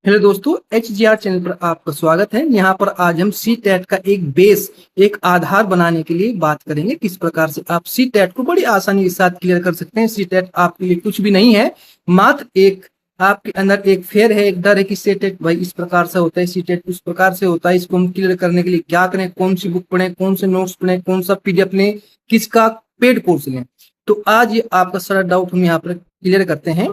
Hello दोस्तों, HGR channel पर आपका स्वागत है। यहाँ पर आज हम सी टेट का एक बेस, एक आधार बनाने के लिए बात करेंगे। किस प्रकार से आप सी टेट को बड़ी आसानी के साथ क्लियर कर सकते हैं। सी टेट आपके लिए कुछ भी नहीं है, मात्र एक आपके अंदर एक फेयर है, एक डर है कि सी टेट भाई इस प्रकार से होता है, सी टेट उस प्रकार से होता है। इसको हम क्लियर करने के लिए क्या करें, कौन सी बुक पढ़ें, कौन से नोट्स पढ़ें, कौन सा PDF लें, किसका पेड कोर्स लें। तो आज ये आपका सारा डाउट हम यहाँ पर क्लियर करते हैं।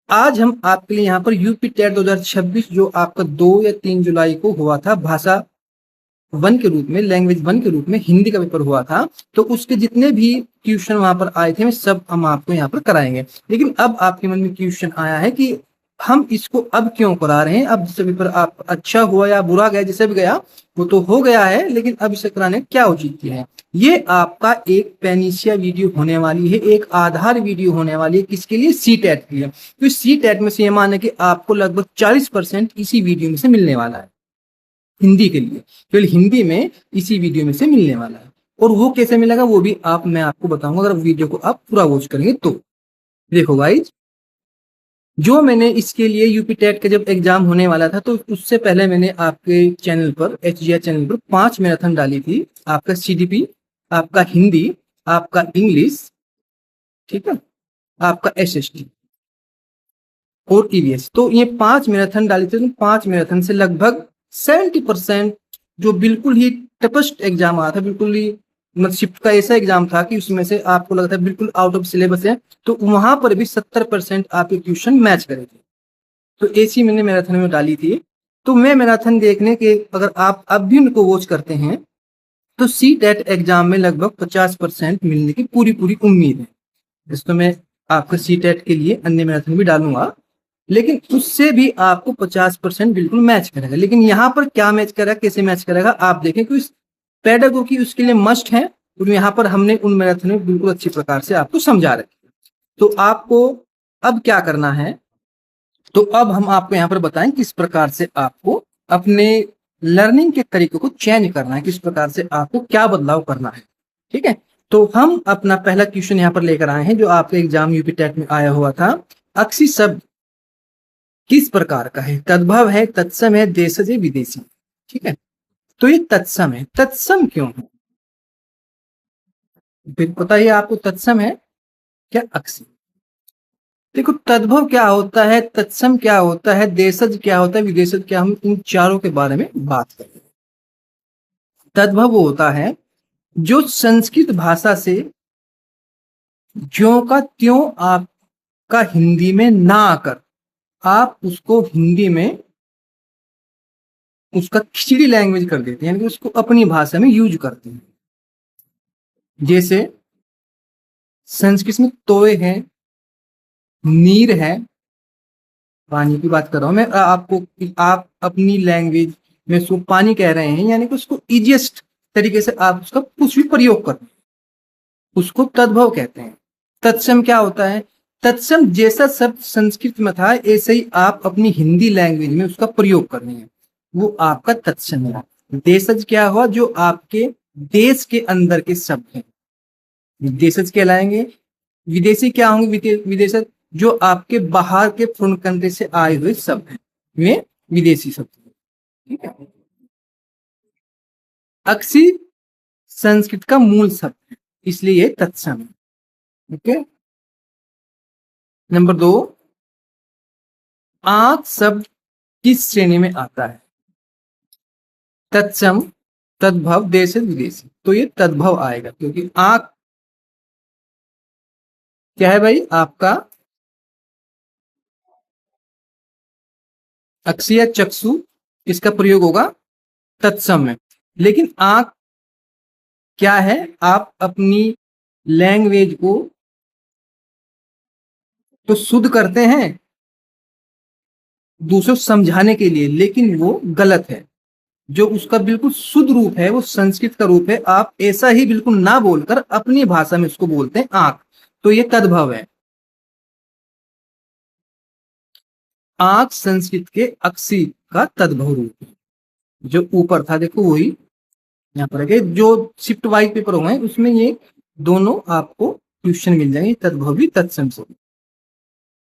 आज हम आपके लिए यहाँ पर यूपी टेट 2026 जो आपका 2 या 3 जुलाई को हुआ था, भाषा 1 के रूप में, लैंग्वेज 1 के रूप में हिंदी का पेपर हुआ था। तो उसके जितने भी क्वेश्चन वहां पर आए थे, सब हम आपको यहाँ पर कराएंगे। लेकिन अब आपके मन में क्वेश्चन आया है कि हम इसको अब क्यों करा रहे हैं। अब जैसे पेपर आप अच्छा हुआ या बुरा गया, जैसे भी गया वो तो हो गया है, लेकिन अब इसे कराने क्या औचित्य है। ये आपका एक पेनिसिया वीडियो होने वाली है, एक आधार वीडियो होने वाली है। किसके लिए? सी टेट के लिए। तो सी टेट में से ये माने कि आपको लगभग 40% इसी वीडियो में से मिलने वाला है हिंदी के लिए। केवल हिंदी में इसी वीडियो में से मिलने वाला है। और वो कैसे मिलेगा वो भी मैं आपको बताऊंगा, अगर वीडियो को आप पूरा वॉच करेंगे तो। देखो गाइज, जो मैंने इसके लिए यूपी टेट का जब एग्जाम होने वाला था, तो उससे पहले मैंने आपके चैनल पर, HGR चैनल पर 5 मैराथन डाली थी। आपका CDP, आपका हिंदी, आपका इंग्लिश, ठीक है, आपका SST और EVS। तो ये 5 मैराथन डाली थी। तो 5 मैराथन से लगभग 70% जो बिल्कुल ही टफेस्ट एग्जाम आया था, बिल्कुल ही मतलब शिफ्ट का ऐसा एग्जाम था कि उसमें से आपको लगता है बिल्कुल आउट ऑफ सिलेबस है, तो वहां पर भी 70% आपके क्वेश्चन मैच करे थे। तो ऐसी मैंने मैराथन में डाली थी। तो मैं मैराथन देखने के, अगर आप अब भी उनको वॉच करते हैं, तो सी टेट एग्जाम में लगभग 50% मिलने की पूरी पूरी उम्मीद है। जिसको मैं आपका सी टेट के लिए अन्य मैराथन भी डालूंगा, लेकिन उससे भी आपको 50% बिल्कुल मैच करेगा। लेकिन यहाँ पर क्या मैच करेगा, कैसे मैच करेगा, आप देखें कि पेडागोगी उसके लिए मस्ट है। और यहाँ पर हमने उन मैराथन में बिल्कुल अच्छी प्रकार से आपको समझा रखी है। तो आपको अब क्या करना है, तो अब हम आपको यहाँ पर बताएं किस प्रकार से आपको अपने लर्निंग के तरीकों को चेंज करना है, किस प्रकार से आपको क्या बदलाव करना है। ठीक है, तो हम अपना पहला क्वेश्चन यहाँ पर लेकर आए हैं, जो आपके एग्जाम यूपी टेट में आया हुआ था। अक्सी शब्द किस प्रकार का है? तद्भव है, तत्सम है, देशज है, विदेशी। ठीक है, तो ये तत्सम है। तत्सम क्यों है? फिर पता ही आपको तत्सम है क्या अक्सी। देखो, तद्भव क्या होता है, तत्सम क्या होता है, देशज क्या होता है, विदेशज क्या, हम इन चारों के बारे में बात करेंगे। तद्भव वो होता है जो संस्कृत भाषा से ज्यों का त्यों आपका हिंदी में ना आकर आप उसको हिंदी में उसका खिचड़ी लैंग्वेज कर देते हैं, यानी कि उसको अपनी भाषा में यूज करते हैं। जैसे संस्कृत में तोय है, नीर है, पानी की बात कर रहा हूं मैं आपको, आप अपनी लैंग्वेज में उसको पानी कह रहे हैं, यानी कि उसको इजिएस्ट तरीके से आप उसका कुछ भी प्रयोग कर, उसको तद्भव कहते हैं। तत्सम क्या होता है? तत्सम जैसा शब्द संस्कृत में था, ऐसे ही आप अपनी हिंदी लैंग्वेज में उसका प्रयोग कर रहे हैं, वो आपका तत्सम है। देशज क्या हुआ? जो आपके देश के अंदर के शब्द हैं, देशज कहलाएंगे। विदेशी क्या होंगे? विदेशज जो आपके बाहर के फॉरेन कंट्री से आए हुए शब्द हैं, वे विदेशी शब्द हैं। ठीक है, अक्सी संस्कृत का मूल शब्द है, इसलिए ये तत्सम है। ओके, नंबर 2, आंख शब्द किस श्रेणी में आता है? तत्सम, तद्भव, देशज, विदेशी। तो ये तद्भव आएगा, क्योंकि आंख क्या है भाई? आपका अक्सिया चक्षु, इसका प्रयोग होगा तत्सम में। लेकिन आंख क्या है? आप अपनी लैंग्वेज को तो शुद्ध करते हैं दूसरों को समझाने के लिए, लेकिन वो गलत है। जो उसका बिल्कुल शुद्ध रूप है वो संस्कृत का रूप है। आप ऐसा ही बिल्कुल ना बोलकर अपनी भाषा में उसको बोलते हैं आंख, तो ये तद्भव है। आंख संस्कृत के अक्सी का तद्भव रूप है। जो ऊपर था देखो वही यहाँ पर है। जो शिफ्ट वाइज पेपर हो गए उसमें ये दोनों आपको क्वेश्चन मिल जाएंगे, तद्भव भी तत्सम से।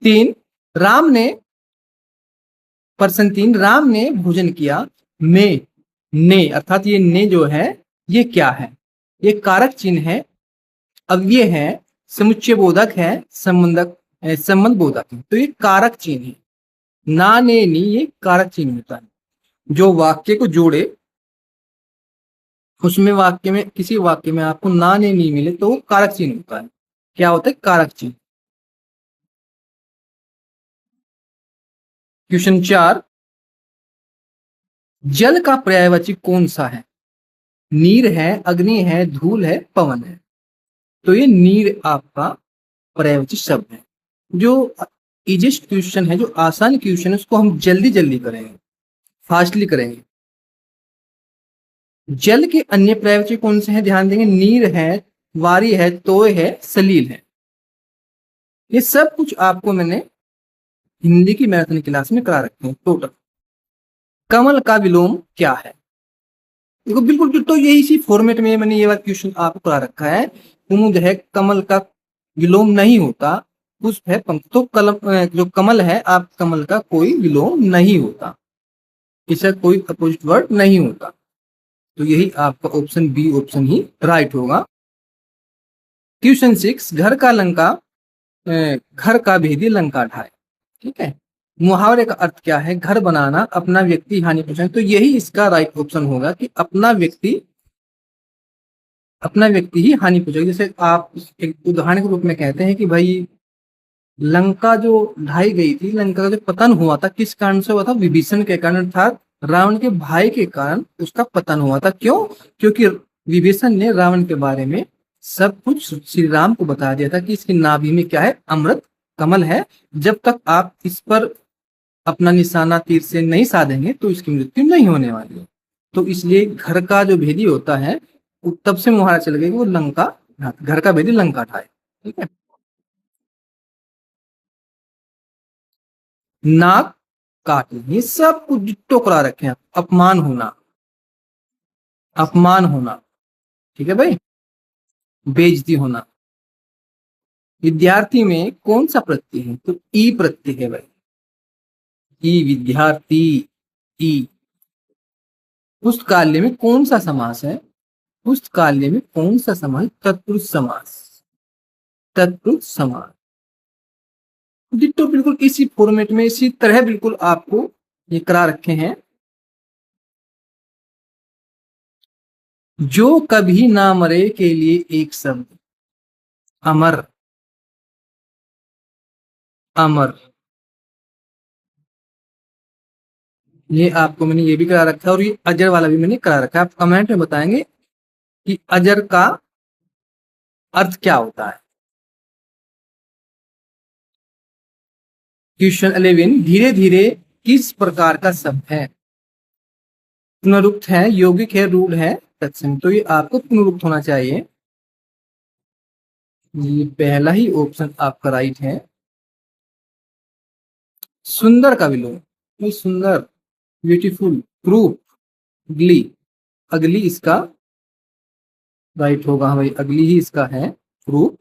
3, राम ने प्रश्न 3, राम ने भोजन किया में ने, अर्थात ये ने जो है ये क्या है? ये कारक चिन्ह है, अव्यय है, समुच्चय बोधक है, संबंध बोधक है। तो ये कारक चिन्ह है। ना ने नी ये कारक चिन्ह होता है जो वाक्य को जोड़े। उसमें वाक्य में, किसी वाक्य में आपको ना ने नी मिले तो वो कारक चिन्ह होता है। क्या होता है? कारक चिन्ह। क्वेश्चन 4, जल का पर्यायवाची कौन सा है? नीर है, अग्नि है, धूल है, पवन है। तो ये नीर आपका पर्यायवाची शब्द है। जो इजीएस्ट क्वेश्चन है, जो आसान क्वेश्चन है, उसको हम जल्दी जल्दी करेंगे, फास्टली करेंगे। जल के अन्य पर्यायवाची कौन से हैं? ध्यान देंगे, नीर है, वारी है, तोय है, सलील है। ये सब कुछ आपको मैंने हिंदी की मैराथन क्लास में करा रखे हैं टोटल। कमल का विलोम क्या है? देखो बिल्कुल तो यही इसी फॉर्मेट में मैंने ये वाला क्वेश्चन आपको करा रखा है। कुमुद है, कमल का विलोम नहीं होता। पुष्प है, पंख। तो जो कमल है, आप कमल का कोई विलोम नहीं होता, इसका कोई अपोजिट वर्ड नहीं होता। तो यही आपका ऑप्शन बी ऑप्शन ही राइट होगा। क्वेश्चन 6, घर का भेदी लंका ढाए। ठीक है, मुहावरे का अर्थ क्या है? घर बनाना, अपना व्यक्ति हानि पहुंचाना। तो यही इसका राइट ऑप्शन होगा कि अपना व्यक्ति ही हानि पहुंचाएगा। जैसे आप एक उदाहरण के रूप में कहते हैं कि भाई लंका जो ढाई गई थी, लंका का जो पतन हुआ था, किस कारण से हुआ था? विभीषण के कारण, अर्थात रावण के भाई के कारण उसका पतन हुआ था। क्यों? क्योंकि विभीषण ने रावण के बारे में सब कुछ श्री राम को बता दिया था कि इसकी नाभि में क्या है? अमृत कमल है। जब तक आप इस पर अपना निशाना तीर से नहीं साधेंगे तो इसकी मृत्यु नहीं होने वाली है। तो इसलिए घर का जो भेदी होता है, तब से मुहावरा चल गया कि वो लंका, घर का भेदी लंका ढाए। ठीक है, नाक काटना, ये सब कुछ डिट्टो करा रखे हैं। अपमान होना, अपमान होना, ठीक है भाई, बेइज्जती होना। विद्यार्थी में कौन सा प्रत्यय है? तो ई प्रत्यय है भाई, ई, विद्यार्थी, ई। पुस्तकालय में कौन सा समास है? पुस्तकालय में कौन सा समास? तत्पुरुष समास, तत्पुरुष समास। डिट्टो बिल्कुल इसी फॉर्मेट में, इसी तरह बिल्कुल आपको ये करा रखे हैं। जो कभी ना मरे के लिए एक शब्द, अमर, अमर। ये आपको मैंने ये भी करा रखा है, और ये अजर वाला भी मैंने करा रखा है। आप कमेंट में बताएंगे कि अजर का अर्थ क्या होता है। क्वेश्चन 11, धीरे धीरे किस प्रकार का शब्द है? पुनरुक्त है, यौगिक है, रूढ़ है, तत्सम। तो ये आपको पुनरुक्त होना चाहिए। ये पहला ही ऑप्शन आपका राइट है। सुंदर का विलोम, सुंदर, ब्यूटीफुल, प्रूफ, अगली, अगली इसका राइट होगा भाई, अगली ही इसका है प्रूफ।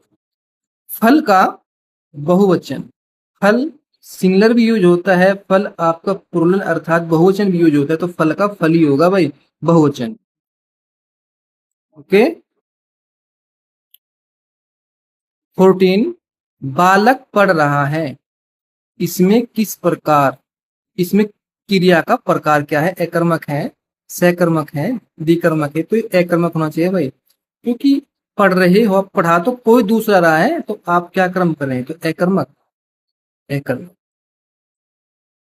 फल का बहुवचन, फल सिंगुलर भी यूज होता है, फल आपका प्लुरल अर्थात बहुवचन भी यूज होता है। तो फल का फल ही होगा भाई, बहुवचन। ओके। 14, बालक पढ़ रहा है, इसमें किस प्रकार, इसमें क्रिया का प्रकार क्या है? एकर्मक है, सकर्मक है, द्विकर्मक है। तो एकर्मक होना चाहिए भाई, क्योंकि पढ़ रहे हो, पढ़ा तो कोई दूसरा रहा है, तो आप क्या कर्म कर रहे हैं? तो एकर्मक, एकर्मक।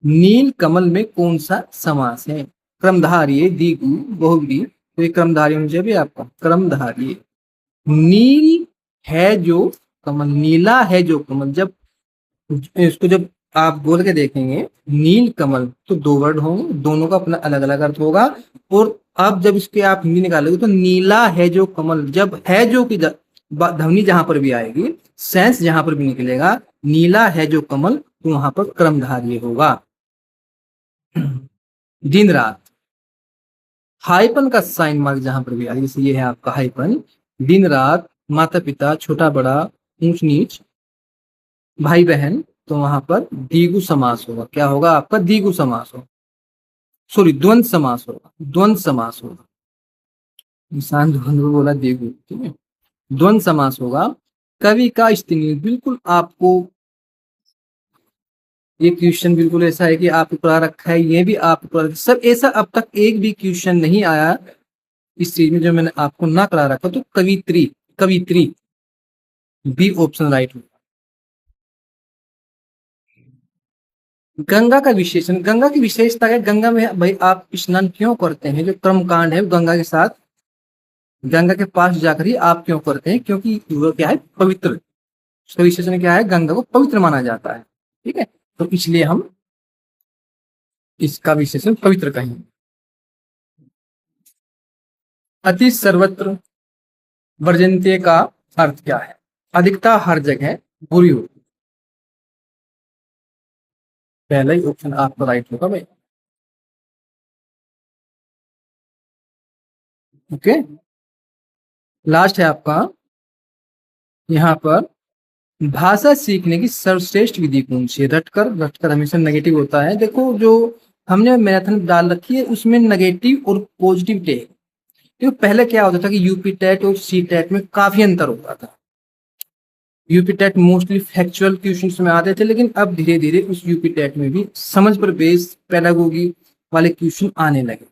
नील कमल में कौन सा समास है? क्रमधारय, द्विगु, बहुव्रीहि। तो ये क्रमधारय होना चाहिए आपका, क्रमधारय। नील है जो कमल, नीला है जो कमल, जब इसको जब आप बोल के देखेंगे नील कमल, तो दो वर्ड होंगे, दोनों का अपना अलग अलग अर्थ होगा। और अब जब इसके आप हिंदी निकालोगे तो नीला है जो कमल, जब है जो की ध्वनि जहां पर भी आएगी, सेंस जहां पर भी निकलेगा, नीला है जो कमल, तो वहां पर क्रमधारय होगा। दिन रात, हाइपन का साइन मार्क जहां पर भी आएगा, जैसे ये है आपका हाइपन। दिन रात, माता पिता, छोटा बड़ा, ऊंच नीच, भाई बहन, तो वहां पर द्विगु समास होगा। क्या होगा आपका? द्विगु समास होगा, सॉरी द्वंद्व समास होगा, द्वंद्व समास होगा। निशान द्वंद्व बोला, द्विगु, ठीक है। द्वंद्व समास होगा। कवि का स्त्रीलिंग, बिल्कुल आपको ये क्वेश्चन बिल्कुल ऐसा है कि आपको पढ़ा रखा है, ये भी आपको पढ़ा, सब ऐसा अब तक एक भी क्वेश्चन नहीं आया इस चीज में जो मैंने आपको ना करा रखा। तो कवित्री, कवित्री बी ऑप्शन राइट। गंगा का विशेषण, गंगा की विशेषता है, गंगा में भाई आप स्नान क्यों करते हैं? जो कर्म कांड है गंगा के साथ, गंगा के पास जाकर ही आप क्यों करते हैं? क्योंकि वो क्या है? पवित्र। उसका विशेषण क्या है? गंगा को पवित्र माना जाता है, ठीक है। तो इसलिए हम इसका विशेषण पवित्र कहेंगे। अति सर्वत्र वर्जन्ते का अर्थ क्या है? अधिकता हर जगह बुरी होती। पहला ही ऑप्शन आपका राइट होगा भाई। ओके, लास्ट है आपका यहाँ पर, भाषा सीखने की सर्वश्रेष्ठ विधि कौन सी है? रटकर, रटकर हमेशा नेगेटिव होता है। देखो जो हमने मैथन डाल रखी है उसमें नेगेटिव और पॉजिटिव टेक। क्योंकि पहले क्या होता था कि यूपी टेट और सी टेट में काफी अंतर होता था। UP TET mostly factual questions में आते थे, लेकिन अब धीरे धीरे उस यूपी टेट में भी समझ पर बेस पेडागोगी वाले क्वेश्चन आने लगे।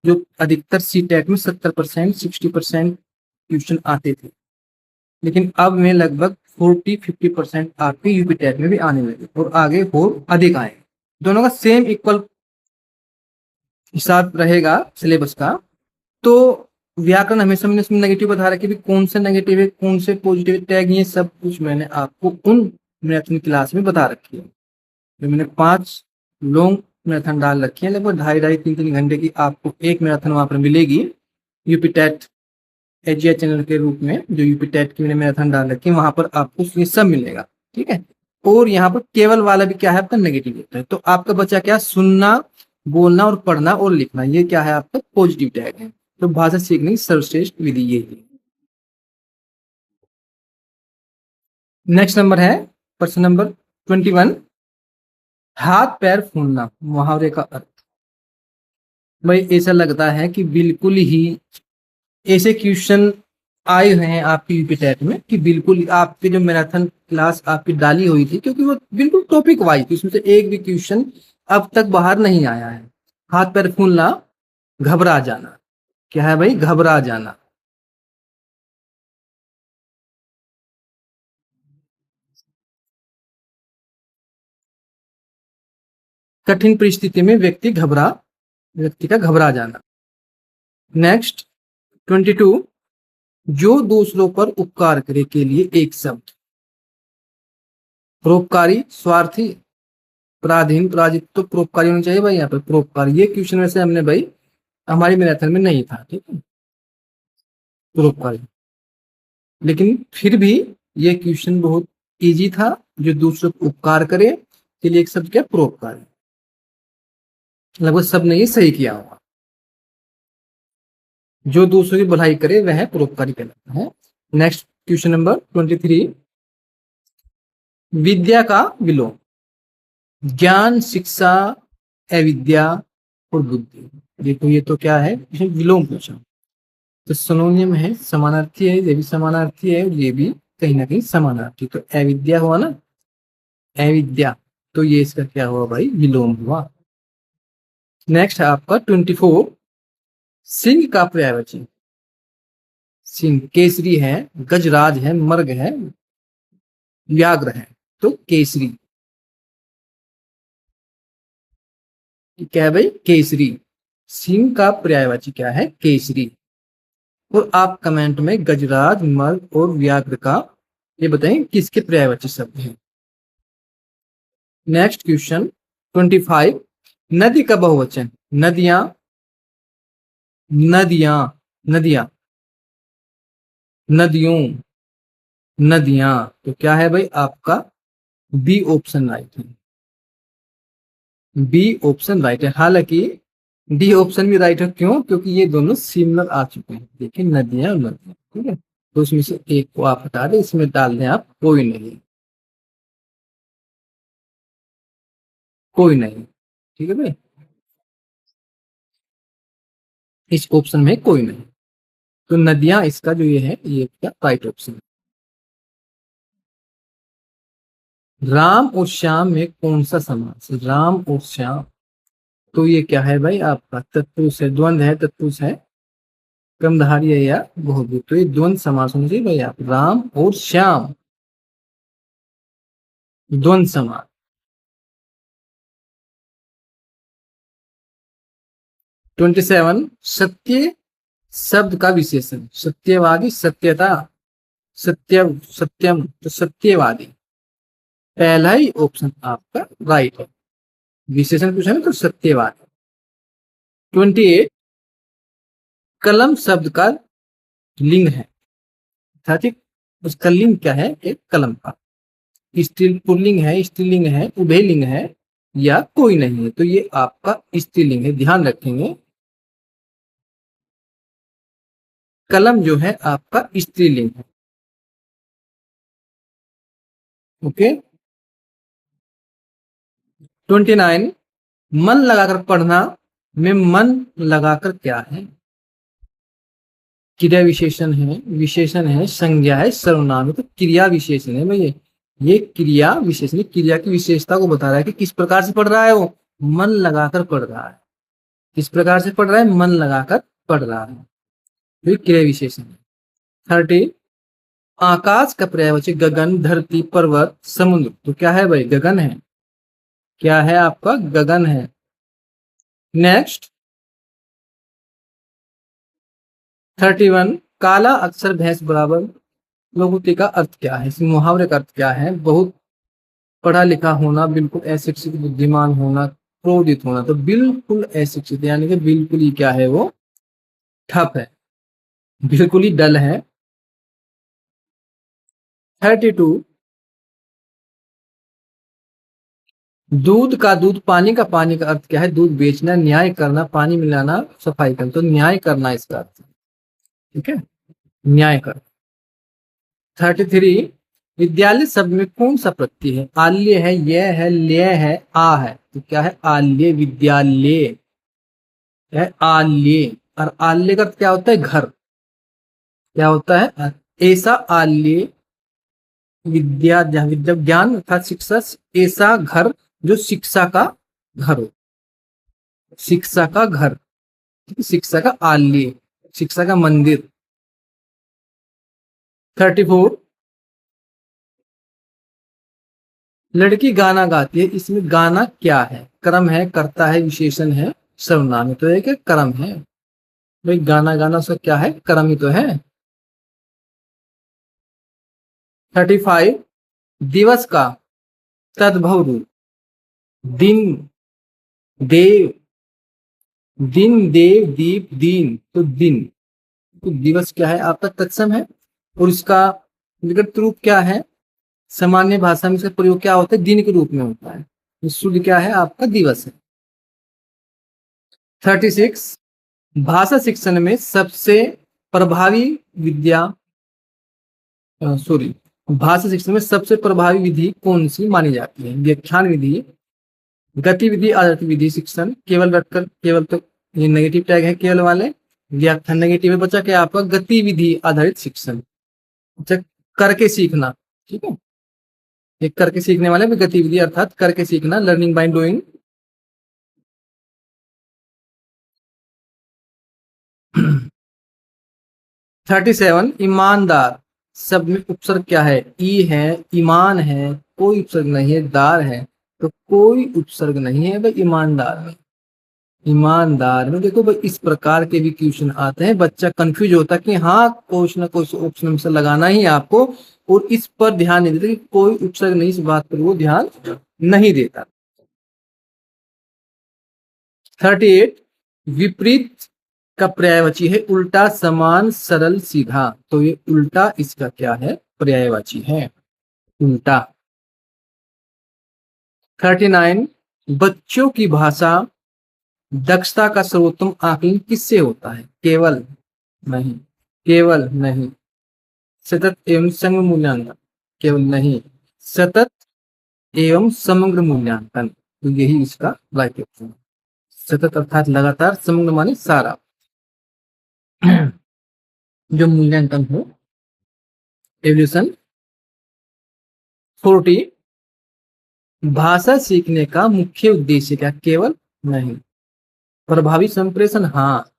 जो अधिकतर सी टेट में 70%, 60% क्वेश्चन आते थे, लेकिन अब में लगभग 40-50% आपके यूपी टेट में भी आने लगे, और आगे और अधिक आए। दोनों का सेम इक्वल हिसाब रहेगा सिलेबस का। तो व्याकरण हमेशा मैंने इसमें नेगेटिव बता रखी है, कौन से नेगेटिव है कौन से पॉजिटिव टैग, ये सब कुछ मैंने आपको उन मैराथन क्लास में बता रखी है। जो मैंने 5 लॉन्ग मैराथन डाल रखी है, लगभग 2.5-3 घंटे की आपको एक मैराथन वहां पर मिलेगी यूपी टेट एजीआई चैनल के रूप में। जो यूपी टेट की मैंने मैराथन डाल रखी है वहां पर आपको ये सब मिलेगा, ठीक है। और यहाँ पर केवल वाला भी क्या है आपका? नेगेटिव होता है। तो आपका बचा क्या? सुनना, बोलना और पढ़ना और लिखना, ये क्या है आपका? पॉजिटिव टैग है। तो भाषा सीखने की सर्वश्रेष्ठ विधि ये है। नेक्स्ट नंबर है प्रश्न नंबर 21, हाथ पैर फूलना, मुहावरे का अर्थ। भाई ऐसा लगता है कि बिल्कुल ही ऐसे क्वेश्चन आए हुए हैं आपकी यूपी टेट में कि बिल्कुल आपकी जो मैराथन क्लास आपकी डाली हुई थी, क्योंकि वो बिल्कुल टॉपिक वाइज थी, उसमें से एक भी क्वेश्चन अब तक बाहर नहीं आया है। हाथ पैर फूलना, घबरा जाना, क्या है भाई? घबरा जाना। कठिन परिस्थिति में व्यक्ति का घबरा जाना। नेक्स्ट 22, जो दूसरों पर उपकार करे के लिए एक शब्द। परोपकारी, स्वार्थी, पराधीन, पराजित। तो परोपकारी होना चाहिए भाई यहाँ पर, परोपकारी। ये क्वेश्चन वैसे हमने भाई हमारी मैराथन में नहीं था, ठीक है, परोपकारी। लेकिन फिर भी ये क्वेश्चन बहुत इजी था। जो दूसरों को उपकार करे के लिए एक शब्द क्या? परोपकारी। लगभग सबने ये सही किया होगा। जो दूसरों की भलाई करे वह परोपकारी कहलाता है। नेक्स्ट क्वेश्चन नंबर 23, विद्या का विलोम। ज्ञान, शिक्षा, अविद्या और बुद्धि। देखो ये तो क्या है? विलोम पूछा, तो सिनोनियम है, समानार्थी है, ये भी समानार्थी है और ये भी कहीं ना कहीं समानार्थी। तो अविद्या हुआ ना, अविद्या, तो ये इसका क्या हुआ भाई? विलोम हुआ। नेक्स्ट है आपका 24, सिंह का पर्यायवाची। सिंह केसरी है, गजराज है, मर्ग है, व्याघ्र है। तो केसरी, क्या है भाई? केसरी। सिंह का पर्यायवाची क्या है? केसरी। और आप कमेंट में गजराज, मर्ग और व्याघ्र का ये बताएं किसके पर्यायवाची शब्द हैं। नेक्स्ट क्वेश्चन 25, नदी का बहुवचन। नदियां, नदियां, नदियां, नदियों, नदियां। तो क्या है भाई आपका? बी ऑप्शन राइट है। बी ऑप्शन राइट है। हालांकि डी ऑप्शन भी राइट है, क्यों? क्योंकि ये दोनों सिमिलर आ चुके हैं। देखिए नदियां और नदियां, ठीक है। तो उसमें से एक को आप हटा दें, इसमें डाल दें आप कोई नहीं। कोई नहीं। ठीक है भाई, इस ऑप्शन में कोई नहीं। तो नदियां इसका जो ये है, ये क्या राइट ऑप्शन है। राम और श्याम में कौन सा समास है? राम और श्याम, तो ये क्या है भाई आपका? तत्पुरुष है, द्वंद है, तत्पुरुष है, क्रमधारी है या बहुब्रीहि। तो ये द्वंद समास होना चाहिए भाई। आप राम और श्याम, द्वंद समास। 27, सत्य शब्द का विशेषण। सत्यवादी, सत्यता, सत्य, सत्यम, तो सत्यवादी पहला ही ऑप्शन आपका राइट है। विशेषण पूछा ना तो सत्यवादी। 28, कलम शब्द का लिंग है। ठीक, उसका लिंग क्या है? एक कलम का। स्त्रीलिंग, पुल्लिंग है, स्त्रीलिंग है, उभयलिंग है या कोई नहीं है? तो ये आपका स्त्रीलिंग है, ध्यान रखेंगे। कलम जो है आपका स्त्रीलिंग है। ओके। 29, मन लगाकर पढ़ना में मन लगाकर क्या है? क्रिया विशेषण है, विशेषण है, संज्ञा है, सर्वनाम है। तो क्रिया विशेषण है भैया, ये क्रिया विशेषण, क्रिया की विशेषता को बता रहा है कि किस प्रकार से पढ़ रहा है वो। मन लगाकर पढ़ रहा है। किस प्रकार से पढ़ रहा है? मन लगाकर पढ़ रहा है। तो ये क्रिया विशेषण है। 30, आकाश का पर्यायवाची गगन, धरती, पर्वत, समुद्र। तो क्या है भाई? गगन है। क्या है आपका? गगन है। नेक्स्ट 31, काला अक्षर भैंस बराबर लोगों का अर्थ क्या है? इस मुहावरे का अर्थ क्या है? बहुत पढ़ा लिखा होना, बिल्कुल अशिक्षित, बुद्धिमान होना, क्रोधित होना। तो बिल्कुल अशिक्षित यानी कि बिल्कुल ही क्या है वो? ठप है, बिल्कुल ही डल है। 32, दूध का दूध, पानी का पानी का अर्थ क्या है? दूध बेचना, न्याय करना, पानी मिलाना, सफाई करना। तो न्याय करना इसका अर्थ। ठीक है, न्याय कर। 33, विद्यालय शब्द में कौन सा प्रत्यय है? आल्य है, यह है, लय है, आ है। तो क्या है? आल्य। विद्यालय है आल्य। और आल्य का अर्थ क्या होता है? घर। क्या होता है? ऐसा आल्य, विद्या, विद्या ज्ञान अर्थात शिक्षा, ऐसा घर जो शिक्षा का घर हो। शिक्षा का घर, शिक्षा का आल्य, शिक्षा का मंदिर। 34, लड़की गाना गाती है, इसमें गाना क्या है? क्रम है, कर्ता है, विशेषण है, सर्वनाम है। तो एक क्रम है भाई। गाना गाना उसका क्या है? क्रम ही तो है। 35, दिवस का तद्भव रूप। दिन, देव, दिन, देव, दीप, दीन। तो दिन। तो दिवस क्या है आपका? तत्सम है। और इसका विगत रूप क्या है? सामान्य भाषा में इसका प्रयोग क्या होता है? दिन के रूप में होता है। तो शुद्ध क्या है आपका? दिवस है। 36, भाषा शिक्षण में सबसे प्रभावी विद्या, सॉरी, भाषा शिक्षण में सबसे प्रभावी विधि कौन सी मानी जाती है? व्याख्यान विधि, गतिविधि आधारित विधि शिक्षण, केवल रटकर, केवल तो ये नेगेटिव टैग है केवल वाले। व्याख्यान नेगेटिव है बच्चा, क्या आपका? गतिविधि आधारित शिक्षण। अच्छा, करके सीखना। ठीक है, एक करके सीखने वाले में गतिविधि अर्थात करके सीखना, लर्निंग बाय डूइंग। 37, ईमानदार शब्द में उपसर्ग क्या है? ई है, ईमान है, कोई उपसर्ग नहीं है, दार है। तो कोई उपसर्ग नहीं है भाई ईमानदार में। ईमानदार में देखो भाई, इस प्रकार के भी क्वेश्चन आते हैं, बच्चा कंफ्यूज होता है कि हाँ कुछ ना कुछ ऑप्शन से लगाना ही है आपको, और इस पर ध्यान नहीं देता कि कोई उपसर्ग नहीं, इस बात पर वो ध्यान नहीं देता। 38, विपरीत का पर्यायवाची है उल्टा, समान, सरल, सीधा। तो ये उल्टा इसका क्या है? पर्यायवाची है, उल्टा। 39, बच्चों की भाषा दक्षता का सर्वोत्तम आकलन किससे होता है? केवल नहीं, केवल नहीं, सतत एवं संग मूल्यांकन, केवल नहीं, सतत एवं समग्र मूल्यांकन। तो यही इसका राइट ऑप्शन है। सतत अर्थात लगातार, समग्र माने सारा जो मूल्यांकन हो। एवोल्यूशन 40 भाषा सीखने का मुख्य उद्देश्य क्या? केवल नहीं। प्रभावी संप्रेषण, हाँ।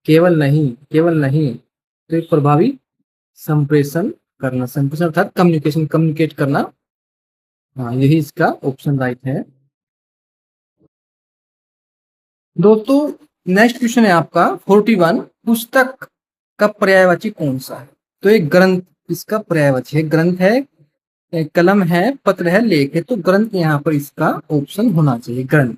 केवल नहीं, केवल नहीं, तो एक प्रभावी संप्रेषण करना, संप्रेषण अर्थात कम्युनिकेशन, कम्युनिकेट करना। हाँ, यही इसका ऑप्शन राइट है। दोस्तों नेक्स्ट क्वेश्चन है आपका 41 पुस्तक का पर्यायवाची कौन सा है? तो एक ग्रंथ इसका पर्यायवाची है। ग्रंथ है, एक कलम है, पत्र है, लेख है, तो ग्रंथ यहाँ पर इसका ऑप्शन होना चाहिए, ग्रंथ।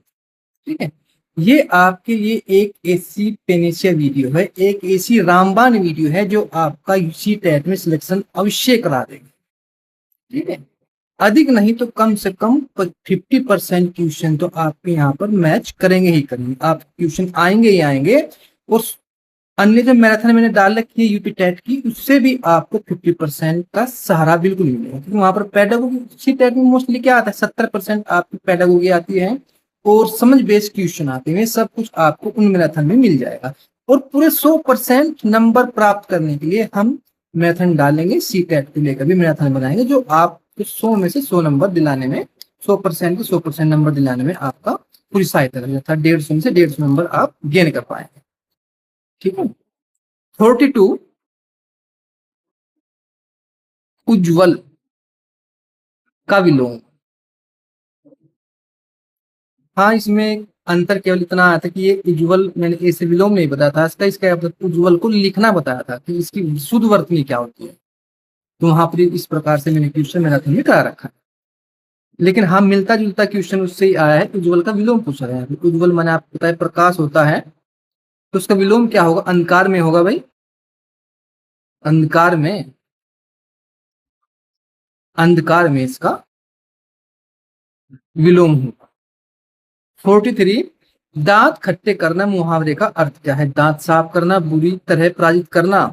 ठीक है, ये आपके लिए एक ऐसी पेनिशिया वीडियो है, एक ऐसी रामबाण वीडियो है जो आपका यूसी टेट में सिलेक्शन अवश्य करा देगी। ठीक है, अधिक नहीं तो कम से कम 50% क्वेश्चन तो आपके यहाँ पर मैच करेंगे ही करेंगे। आप क्वेश्चन आएंगे ही आएंगे। और अन्य जो मैराथन मैंने डाल रखी है यूपी टेट की, उससे भी आपको 50% का सहारा बिल्कुल मिलेगा, क्योंकि वहां पर पेडागोगी टेट में मोस्टली क्या आता है, 70% आपकी पेडागोगी आती है और समझ बेस्ड क्वेश्चन आते हैं। सब कुछ आपको उन मैराथन में मिल जाएगा। और पूरे 100% नंबर प्राप्त करने के लिए हम मैराथन डालेंगे, सी टेट को लेकर भी मैराथन बनाएंगे, जो आप 100 में से 100 नंबर दिलाने में, 100% के 100% नंबर दिलाने में आपका पूरी सहायता करेगा, अर्थात 150 में से 150 नंबर आप गेन कर पाएंगे। ठीक है, 42 उज्ज्वल का विलोम। हाँ, इसमें अंतर केवल इतना आया था कि ये उज्ज्वल मैंने ऐसे विलोम नहीं बताया था इसका, इसका उज्ज्वल को लिखना बताया था कि इसकी शुद्ध वर्तनी क्या होती है। तो वहां पर इस प्रकार से मैंने क्वेश्चन मैराथन में करा रखा है। लेकिन हाँ, मिलता जुलता क्वेश्चन उससे ही आया है, उज्ज्वल का विलोम पूछा गया है। उज्ज्वल मैंने आपको बताया प्रकाश होता है, तो उसका विलोम क्या होगा? अंधकार में होगा भाई, अंधकार में, अंधकार में इसका विलोम होगा। 43 दांत खट्टे करना मुहावरे का अर्थ क्या है? दांत साफ करना, बुरी तरह पराजित करना।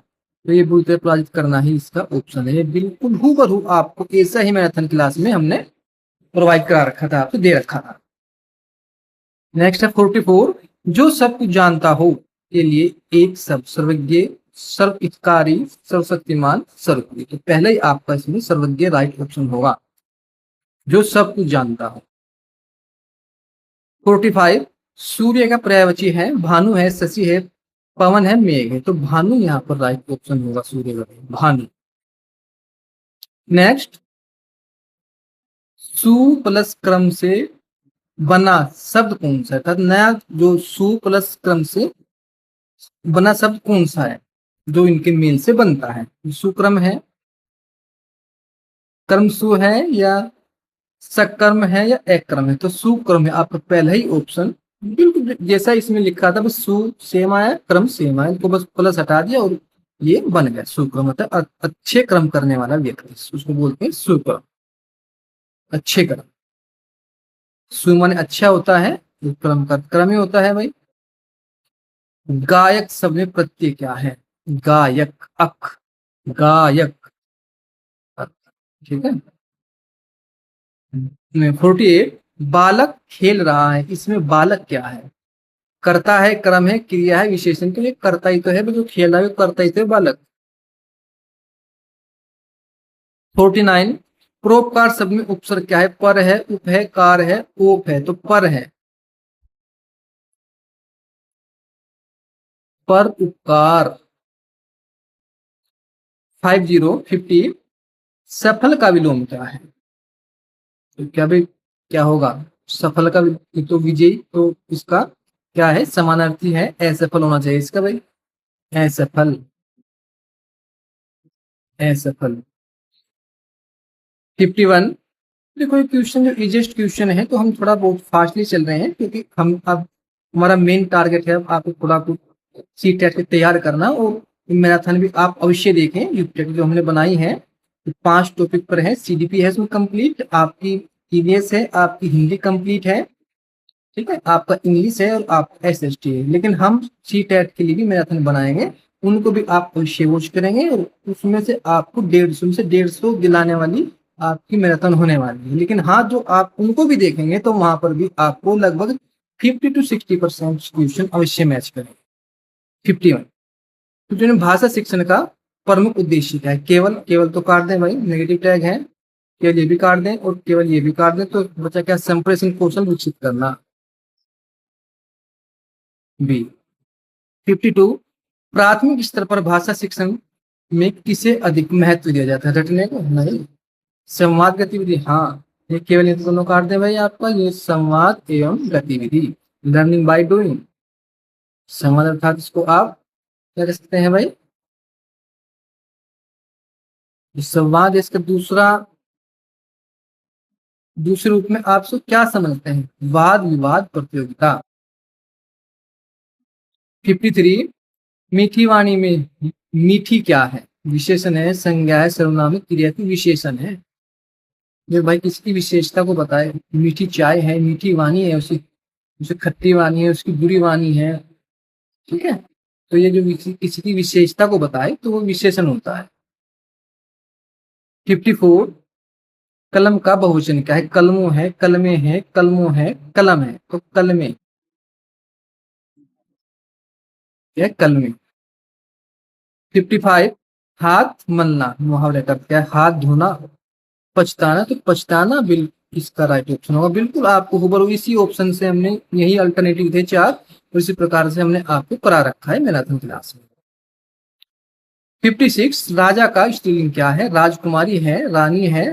तो ये बुरी तरह पराजित करना ही इसका ऑप्शन है। ये बिल्कुल हूबहू आपको ऐसा ही मैराथन क्लास में हमने प्रोवाइड करा रखा था, आपको दे रखा था। नेक्स्ट है 44 जो सब कुछ जानता हो के लिए एक शब्द, सर्वज्ञ, सर्वहितकारी, सर्वशक्तिमान, सर्वज्ञ। तो पहले ही आपका इसमें सर्वज्ञ राइट ऑप्शन होगा, जो सब कुछ जानता हो। 45 सूर्य का पर्यायवाची है, भानु है, शशि है, पवन है, मेघ है। तो भानु यहाँ पर राइट ऑप्शन होगा, सूर्य का भानु। नेक्स्ट, सु प्लस क्रम से बना शब्द कौन सा है? अर्थात नया जो सु प्लस क्रम से बना शब्द कौन सा है जो इनके मेल से बनता है? सुक्रम है, कर्म सु है, या सकर्म है, या अक्रम है? तो सुक्रम है आपका पहला ही ऑप्शन, बिल्कुल जैसा इसमें लिखा था, बस सु सेम आया, क्रम सेम आया, इनको बस प्लस हटा दिया और ये बन गया सुक्रम। मतलब अच्छे क्रम करने वाला व्यक्ति, उसको बोलते हैं सुक्रम, अच्छे क्रम। सु माने अच्छा होता है, क्रम का क्रम ही होता है भाई। गायक शब्द में प्रत्यय क्या है? गायक, अक, गायक। ठीक है। 48 बालक खेल रहा है, इसमें बालक क्या है? कर्ता है, क्रम है, क्रिया है, विशेषण? तो ये कर्ता ही तो है, जो खेल रहा है कर्ता ही तो है, बालक। 49 परोपकार शब्द में उपसर्ग क्या है? पर है, उप है, कार है, ओप है। तो पर है, पर उपकार। 50 सफल का विलोम क्या है? तो क्या भाई, क्या होगा सफल का? तो विजयी, तो इसका क्या है? समानार्थी है, असफल होना चाहिए इसका भाई, असफल, असफल। 51 देखो ये क्वेश्चन जो इजिएस्ट क्वेश्चन है, तो हम थोड़ा बहुत फास्टली चल रहे हैं, क्योंकि हम अब हमारा मेन टारगेट है आपको थोड़ा कुछ सी टेट के तैयार करना। और मैराथन भी आप अवश्य देखें, यूपी जो हमने बनाई है, 5 टॉपिक पर है। सीडीपी है इसमें कंप्लीट, आपकी ईवीएस है, आपकी हिंदी कंप्लीट है, ठीक है, आपका इंग्लिश है, और आपका एसएसटी है। लेकिन हम सी टेट के लिए भी मैराथन बनाएंगे, उनको भी आप अवश्य वॉच करेंगे, और उसमें से आपको 150 में से 150 दिलाने वाली आपकी मैराथन होने वाली है। लेकिन हाँ, जो आप उनको भी देखेंगे तो वहां पर भी आपको लगभग 50 to 60% क्वेश्चन अवश्य मैच करेंगे। 51। तो जो भाषा शिक्षण का प्रमुख उद्देश्य क्या है? केवल केवल तो काट दें भाई, नेगेटिव टैग है, केवल ये भी काट दें और केवल ये भी काट दें, तो बचा क्या? संप्रेषण कौशल विकसित करना। बी। 52। प्राथमिक स्तर पर भाषा शिक्षण में किसे अधिक महत्व दिया जाता है? रटने को? नहीं। संवाद गतिविधि? हाँ। ये केवल ये दोनों काट दें भाई, आपका ये संवाद एवं गतिविधि, लर्निंग बाय डूइंग। संवाद अर्थात इसको आप क्या कह सकते हैं भाई? संवाद इसका दूसरे रूप में आप सब क्या समझते हैं? वाद विवाद प्रतियोगिता। 53। मीठी वाणी में मीठी क्या है? विशेषण है, संज्ञा है, सर्वनाम है, क्रिया की विशेषण है। जो भाई किसकी विशेषता को बताए? मीठी चाय है, मीठी वाणी है, उसे खट्टी वाणी है, उसकी बुरी वाणी है। ठीक है, तो ये जो किसी की विशेषता को बताए तो वो विशेषण होता है। 54। कलम का बहुवचन क्या है? कलमों है, कलमे है, कलमों है, कलम है, तो कलमे या कलमे। 55। हाथ मलना मुहावरे का क्या है? हाथ धोना। पछताना, तो पछताना बिल्कुल इसका राइट ऑप्शन होगा। बिल्कुल आपको हुबहू इसी ऑप्शन से हमने, यही अल्टरनेटिव थे चार, और इसी प्रकार से हमने आपको करा रखा है मैराथन क्लास में। 56। राजा का स्त्रीलिंग क्या है? राजकुमारी है, रानी है,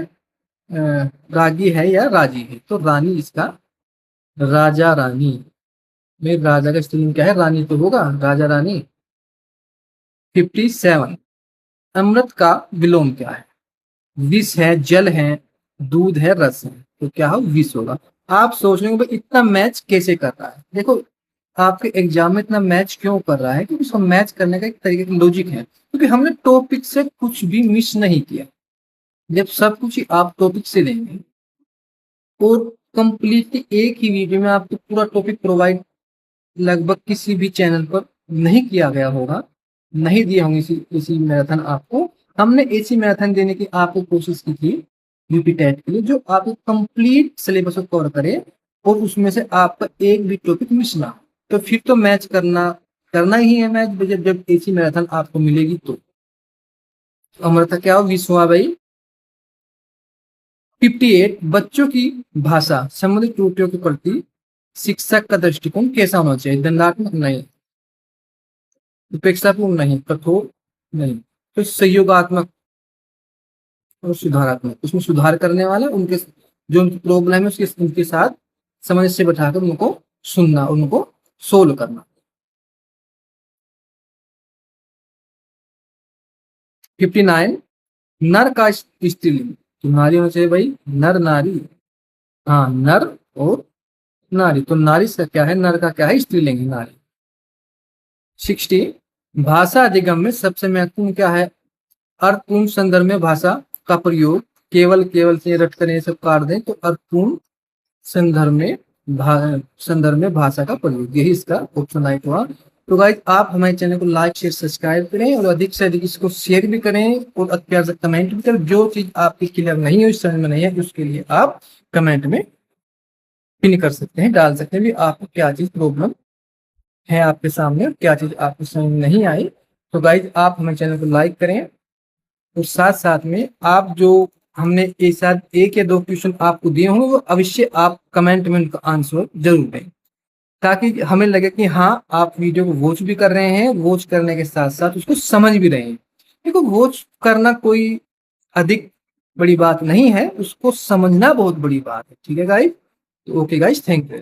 रागी है या राजी है? तो रानी इसका, राजा रानी में राजा का स्त्रीलिंग क्या है? रानी तो होगा, राजा रानी। 57। अमृत का विलोम क्या है? विष है, जल है, दूध है, रस है, तो क्या हो? विष होगा। आप सोच रहे हो भाई इतना मैच कैसे कर रहा है? देखो, आपके एग्जाम में इतना मैच क्यों कर रहा है? क्योंकि उसको मैच करने का एक तरीके का लॉजिक है, क्योंकि हमने टॉपिक से कुछ भी मिस नहीं किया। जब सब कुछ ही आप टॉपिक से लेंगे और कंप्लीटली एक ही वीडियो में आपको पूरा टॉपिक प्रोवाइड लगभग किसी भी चैनल पर नहीं किया गया होगा, नहीं दिए होंगे इसी मैराथन आपको। हमने ऐसी मैराथन देने की आपको कोशिश की थी यूपी टेट के लिए, जो आपको कंप्लीट सिलेबस को कवर करे और उसमें से आपका एक भी टॉपिक मिस ना हो। तो फिर तो मैच करना ही है मैच, जब जब ऐसी मैराथन आपको मिलेगी तो। अमृता क्या हो? विश्व हुआ भाई। 58। बच्चों की भाषा संबंधित त्रुटियों के प्रति शिक्षक का दृष्टिकोण कैसा होना चाहिए? दंडात्मक? नहीं। उपेक्षापूर्ण? नहीं। कठोर? नहीं। तो सहयोगात्मक और सुधारात्मक, उसमें सुधार करने वाला, उनके जो उनकी प्रॉब्लम है उसके उनके साथ समझ से बैठाकर उनको सुनना, उनको सोल्व करना। 59। नर का स्त्रीलिंग? तो नारी होना चाहिए भाई, नर नारी। हाँ, नर और नारी, तो नारी से क्या है? नर का क्या है? स्त्रीलिंग है, नारी। 60। भाषा अधिगम में सबसे महत्वपूर्ण क्या है? अर्थपूर्ण संदर्भ में भाषा का प्रयोग। केवल केवल से रट कर ये सब काट दें, तो अर्थपूर्ण संदर्भ में संदर्भ में भाषा का प्रयोग, यही इसका ऑप्शन राइट हुआ। तो गाइस, आप हमारे चैनल को लाइक शेयर सब्सक्राइब करें और अधिक से अधिक इसको शेयर भी करें और प्यार से कमेंट भी करें। जो चीज आपकी क्लियर नहीं है, समझ में नहीं है, उसके लिए आप कमेंट में पिन कर सकते हैं, डाल सकते हैं भी आपको क्या चीज प्रॉब्लम है आपके सामने और क्या चीज आपको समझ में नहीं आई। तो गाइज, आप हमारे चैनल को लाइक करें और साथ साथ में आप जो हमने एक साथ एक या दो क्वेश्चन आपको दिए होंगे वो अवश्य आप कमेंट में उनका आंसर जरूर दें, ताकि हमें लगे कि हाँ, आप वीडियो को वॉच भी कर रहे हैं, वॉच करने के साथ साथ उसको समझ भी रहे हैं। देखो, वॉच करना कोई अधिक बड़ी बात नहीं है, उसको समझना बहुत बड़ी बात है। ठीक है गाइज? तो ओके गाइज, थैंक यू।